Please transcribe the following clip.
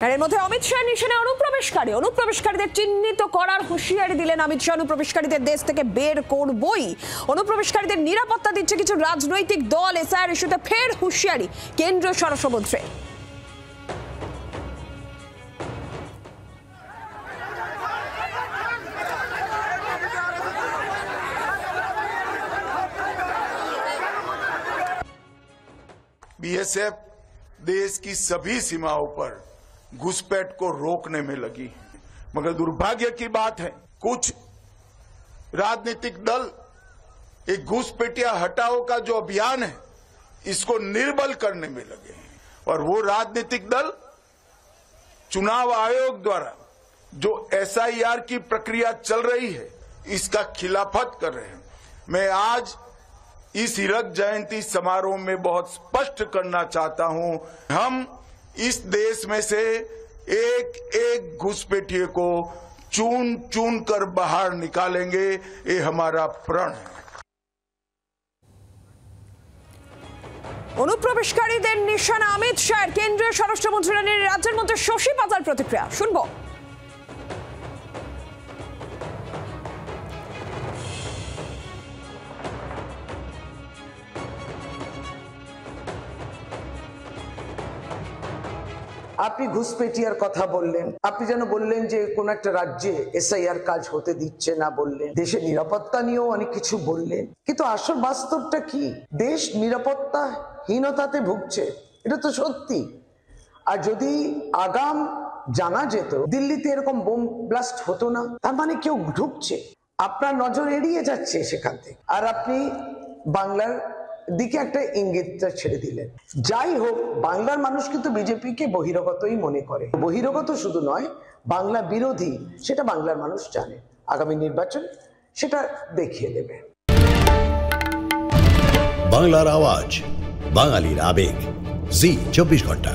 এর মধ্যে অমিত শাহ নিশানে অনুপ্রবেশকারীদের চিহ্নিত করার হুঁশিয়ারি দিলেন অমিত শাহ। অনুপ্রবেশকারীদের দেশ থেকে বের করবই। অনুপ্রবেশকারীদের নিরাপত্তা দিচ্ছে কিছু রাজনৈতিক দল। এসআইআর ইস্যুতে ফের হুঁশিয়ারি কেন্দ্রীয় স্বরাষ্ট্রমন্ত্রী। बीएसएफ देश की सभी सीमाओं पर घुसपैठ को रोकने में लगी है, मगर दुर्भाग्य की बात है कुछ राजनीतिक दल एक घुसपैठिया हटाओ का जो अभियान है इसको निर्बल करने में लगे हैं और वो राजनीतिक दल चुनाव आयोग द्वारा जो एसआईआर की प्रक्रिया चल रही है इसका खिलाफत कर रहे हैं। मैं आज इस हीरक जयंती समारोह में बहुत स्पष्ट करना चाहता हूं, हम इस देश में से एक एक घुसपैठिए को चुन चुन कर बाहर निकालेंगे, ये हमारा प्रण है। অনুপ্রবেশকারীদের নিশানা অমিত শাহ। কেন্দ্রীয় স্বরাষ্ট্রমন্ত্রী রাজ্যের মন্ত্রী শশী পাজার প্রতিক্রিয়া শুনবো। আপনি ঘুষপেটিয়ার কথা বললেন, আপনি যেন বললেন যে কোন একটা রাজ্যে এসআইআর কাজ হতে দিচ্ছে না, বললেন দেশের নিরাপত্তা নিয়েও অনেক কিছু বললেন, কিন্তু আসল বাস্তবটা কি? দেশ নিরাপত্তাহীনতাতে ভুগছে, এটা তো সত্যি। আর যদি আগাম জানা যেত দিল্লিতে এরকম বোম ব্লাস্ট হতো না, তার মানে কেউ ঢুকছে, আপনার নজর এড়িয়ে যাচ্ছে সেখান থেকে, আর আপনি বাংলার দিকে একটা ইঙ্গিতটা ছেড়ে দিলেন। যাই হোক, বাংলার মানুষ কিন্তু বিজেপিকে বহিরাগতই মনে করে। বহিরাগত শুধু নয়, বাংলা বিরোধী, সেটা বাংলার মানুষ জানে। আগামী নির্বাচন সেটা দেখিয়ে দেবে। বাংলার আওয়াজ, বাঙালির আবেগ, জি 24 ঘন্টা।